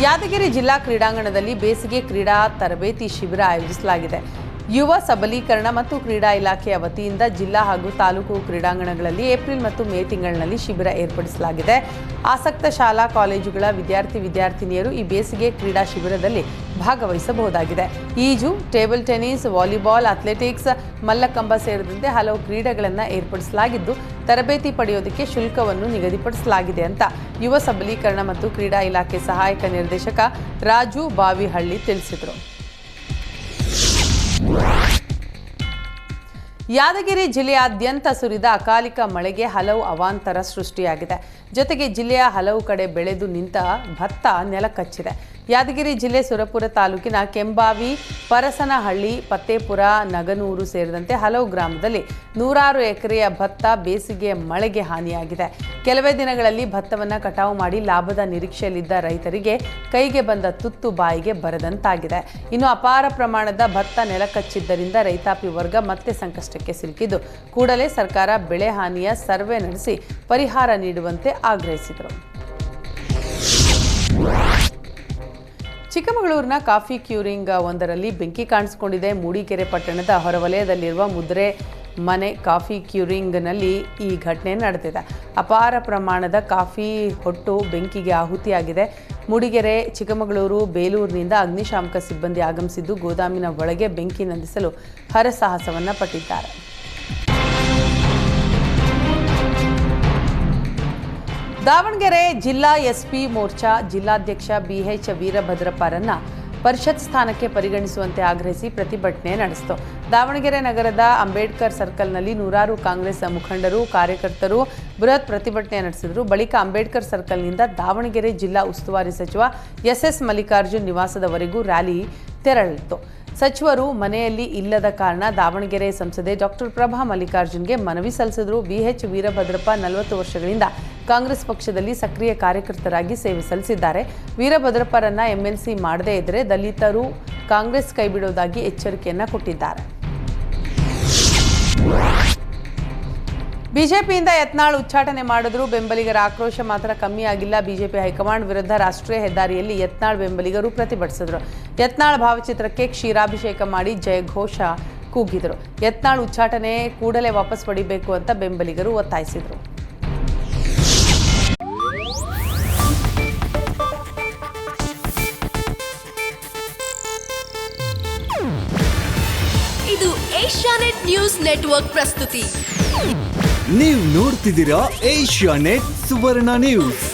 ಯಾದಗಿರಿ ಜಿಲ್ಲಾ ಕ್ರೀಡಾಂಗಣದಲ್ಲಿ ಬೇಸಿಗೆ ಕ್ರೀಡಾ ತರಬೇತಿ ಶಿಬಿರ ಆಯೋಜಿಸಲಾಗಿದೆ. ಯುವ ಸಬಲೀಕರಣ ಮತ್ತು ಕ್ರೀಡಾ ಇಲಾಖೆಯ ವತಿಯಿಂದ ಜಿಲ್ಲಾ ಹಾಗೂ ತಾಲೂಕು ಕ್ರೀಡಾಂಗಣಗಳಲ್ಲಿ ಏಪ್ರಿಲ್ ಮತ್ತು ಮೇ ತಿಂಗಳಿನಲ್ಲಿ ಶಿಬಿರ ಏರ್ಪಡಿಸಲಾಗಿದೆ. ಆಸಕ್ತ ಶಾಲಾ ಕಾಲೇಜುಗಳ ವಿದ್ಯಾರ್ಥಿನಿಯರು ಈ ಬೇಸಿಗೆ ಕ್ರೀಡಾ ಶಿಬಿರದಲ್ಲಿ ಭಾಗವಹಿಸಬಹುದಾಗಿದೆ. ಈಜು, table tennis, volleyball, athletics, mallakhamb ಸೇರಿದಂತೆ ಹಲವು ಕ್ರೀಡೆಗಳನ್ನು ಏರ್ಪಡಿಸಲಾಗಿದ್ದು, ತರಬೇತಿ ಪಡೆಯೋದಕ್ಕೆ ಶುಲ್ಕವನ್ನು ನಿಗದಿಪಡಿಸಲಾಗಿದೆ ಅಂತ ಯುವ ಸಬಲೀಕರಣ ಮತ್ತು ಕ್ರೀಡಾ ಇಲಾಖೆ ಸಹಾಯಕ ನಿರ್ದೇಶಕ ರಾಜು ಬಾವಿಹಳ್ಳಿ ತಿಳಿಸಿದರು. ಯಾದಗಿರಿ ಜಿಲ್ಲೆಯಾದ್ಯಂತ ಸುರಿದ ಅಕಾಲಿಕ ಮಳೆಗೆ ಹಲವು ಅವಾಂತರ ಸೃಷ್ಟಿಯಾಗಿದೆ. ಜೊತೆಗೆ ಜಿಲ್ಲೆಯ ಹಲವು ಕಡೆ ಬೆಳೆದು ನಿಂತ ಭತ್ತ ನೆಲಕಚ್ಚಿದೆ. ಯಾದಗಿರಿ ಜಿಲ್ಲೆ ಸುರಪುರ ತಾಲೂಕಿನ ಕೆಂಬಾವಿ, ಪರಸನಹಳ್ಳಿ, ಫತ್ತೇಪುರ, ನಗನೂರು ಸೇರಿದಂತೆ ಹಲವು ಗ್ರಾಮದಲ್ಲಿ ನೂರಾರು ಎಕರೆಯ ಭತ್ತ ಬೇಸಿಗೆ ಮಳೆಗೆ ಹಾನಿಯಾಗಿದೆ. ಕೆಲವೇ ದಿನಗಳಲ್ಲಿ ಭತ್ತವನ್ನು ಕಟಾವು ಮಾಡಿ ಲಾಭದ ನಿರೀಕ್ಷೆಯಲ್ಲಿದ್ದ ರೈತರಿಗೆ ಕೈಗೆ ಬಂದ ತುತ್ತು ಬಾಯಿಗೆ ಬರದಂತಾಗಿದೆ. ಇನ್ನು ಅಪಾರ ಪ್ರಮಾಣದ ಭತ್ತ ನೆಲಕಚ್ಚಿದ್ದರಿಂದ ರೈತಾಪಿ ವರ್ಗ ಮತ್ತೆ ಸಂಕಷ್ಟಕ್ಕೆ ಸಿಲುಕಿದ್ದು, ಕೂಡಲೇ ಸರ್ಕಾರ ಬೆಳೆ ಹಾನಿಯ ಸರ್ವೆ ನಡೆಸಿ ಪರಿಹಾರ ನೀಡುವಂತೆ ಆಗ್ರಹಿಸಿದರು. ಚಿಕ್ಕಮಗಳೂರಿನ ಕಾಫಿ ಕ್ಯೂರಿಂಗ್ ಒಂದರಲ್ಲಿ ಬೆಂಕಿ ಕಾಣಿಸಿಕೊಂಡಿದೆ. ಮೂಡಿಗೆರೆ ಪಟ್ಟಣದ ಹೊರವಲಯದಲ್ಲಿರುವ ಮುದ್ರೆ ಮನೆ ಕಾಫಿ ಕ್ಯೂರಿಂಗ್ನಲ್ಲಿ ಈ ಘಟನೆ ನಡೆದಿದೆ. ಅಪಾರ ಪ್ರಮಾಣದ ಕಾಫಿ ಹೊಟ್ಟು ಬೆಂಕಿಗೆ ಆಹುತಿಯಾಗಿದೆ. ಮೂಡಿಗೆರೆ, ಚಿಕ್ಕಮಗಳೂರು, ಬೇಲೂರಿನಿಂದ ಅಗ್ನಿಶಾಮಕ ಸಿಬ್ಬಂದಿ ಆಗಮಿಸಿದ್ದು ಗೋದಾಮಿನ ಒಳಗೆ ಬೆಂಕಿ ನಂದಿಸಲು ಹರಸಾಹಸವನ್ನು ಪಟ್ಟಿದ್ದಾರೆ. ದಾವಣಗೆರೆ ಜಿಲ್ಲಾ ಎಸ್ಪಿ ಮೋರ್ಚಾ ಜಿಲ್ಲಾಧ್ಯಕ್ಷ ಬಿಎಚ್ ವೀರಭದ್ರಪ್ಪರನ್ನ ಪರಿಷತ್ ಸ್ಥಾನಕ್ಕೆ ಪರಿಗಣಿಸುವಂತೆ ಆಗ್ರಹಿಸಿ ಪ್ರತಿಭಟನೆ ನಡೆಸಿತು. ದಾವಣಗೆರೆ ನಗರದ ಅಂಬೇಡ್ಕರ್ ಸರ್ಕಲ್ನಲ್ಲಿ ನೂರಾರು ಕಾಂಗ್ರೆಸ್ ಮುಖಂಡರು, ಕಾರ್ಯಕರ್ತರು ಬೃಹತ್ ಪ್ರತಿಭಟನೆ ನಡೆಸಿದರು. ಬಳಿಕ ಅಂಬೇಡ್ಕರ್ ಸರ್ಕಲ್ನಿಂದ ದಾವಣಗೆರೆ ಜಿಲ್ಲಾ ಉಸ್ತುವಾರಿ ಸಚಿವ ಎಸ್ ಮಲ್ಲಿಕಾರ್ಜುನ್ ನಿವಾಸದವರೆಗೂ ರ್ಯಾಲಿ ತೆರಳಿತು. ಸಚಿವರು ಮನೆಯಲ್ಲಿ ಇಲ್ಲದ ಕಾರಣ ದಾವಣಗೆರೆ ಸಂಸದೆ ಡಾಕ್ಟರ್ ಪ್ರಭಾ ಮಲ್ಲಿಕಾರ್ಜುನ್ಗೆ ಮನವಿ ಸಲ್ಲಿಸಿದರು. ಬಿಎಚ್ ವೀರಭದ್ರಪ್ಪ 40 ವರ್ಷಗಳಿಂದ ಕಾಂಗ್ರೆಸ್ ಪಕ್ಷದಲ್ಲಿ ಸಕ್ರಿಯ ಕಾರ್ಯಕರ್ತರಾಗಿ ಸೇವೆ ಸಲ್ಲಿಸಿದ್ದಾರೆ. ವೀರಭದ್ರಪ್ಪರನ್ನ ಎಂಎಲ್ಸಿ ಮಾಡದೇ ಇದ್ದರೆ ದಲಿತರು ಕಾಂಗ್ರೆಸ್ ಕೈಬಿಡುವುದಾಗಿ ಎಚ್ಚರಿಕೆಯನ್ನ ಕೊಟ್ಟಿದ್ದಾರೆ. ಬಿಜೆಪಿಯಿಂದ ಯತ್ನಾಳ್ ಉಚ್ಚಾಟನೆ ಮಾಡಿದ್ರು. ಬೆಂಬಲಿಗರ ಆಕ್ರೋಶ ಮಾತ್ರ ಕಮ್ಮಿ ಆಗಿಲ್ಲ. ಬಿಜೆಪಿ ಹೈಕಮಾಂಡ್ ವಿರುದ್ಧ ರಾಷ್ಟ್ರೀಯ ಹೆದ್ದಾರಿಯಲ್ಲಿ ಯತ್ನಾಳ್ ಬೆಂಬಲಿಗರು ಪ್ರತಿಭಟಿಸಿದರು. ಯತ್ನಾಳ್ ಭಾವಚಿತ್ರಕ್ಕೆ ಕ್ಷೀರಾಭಿಷೇಕ ಮಾಡಿ ಜಯಘೋಷ ಕೂಗಿದರು. ಯತ್ನಾಳ್ ಉಚ್ಚಾಟನೆ ಕೂಡಲೇ ವಾಪಸ್ ಪಡಿಬೇಕು ಅಂತ ಬೆಂಬಲಿಗರು ಒತ್ತಾಯಿಸಿದರು. ಇದು ಏಷ್ಯಾನೆಟ್ ನ್ಯೂಸ್ ನೆಟ್ವರ್ಕ್ ಪ್ರಸ್ತುತಿ. ನೀವು ನೋಡ್ತಿದ್ದೀರಾ ಏಷ್ಯಾನೆಟ್ ಸುವರ್ಣ ನ್ಯೂಸ್.